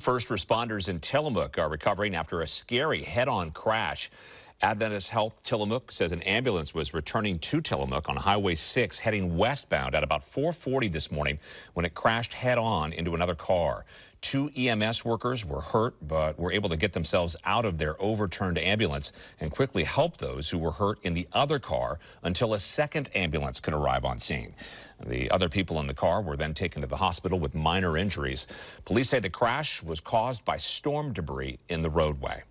First responders in Tillamook are recovering after a scary head-on crash. Adventist Health Tillamook says an ambulance was returning to Tillamook on Highway 6 heading westbound at about 4:40 this morning when it crashed head-on into another car. Two EMS workers were hurt but were able to get themselves out of their overturned ambulance and quickly help those who were hurt in the other car until a second ambulance could arrive on scene. The other people in the car were then taken to the hospital with minor injuries. Police say the crash was caused by storm debris in the roadway.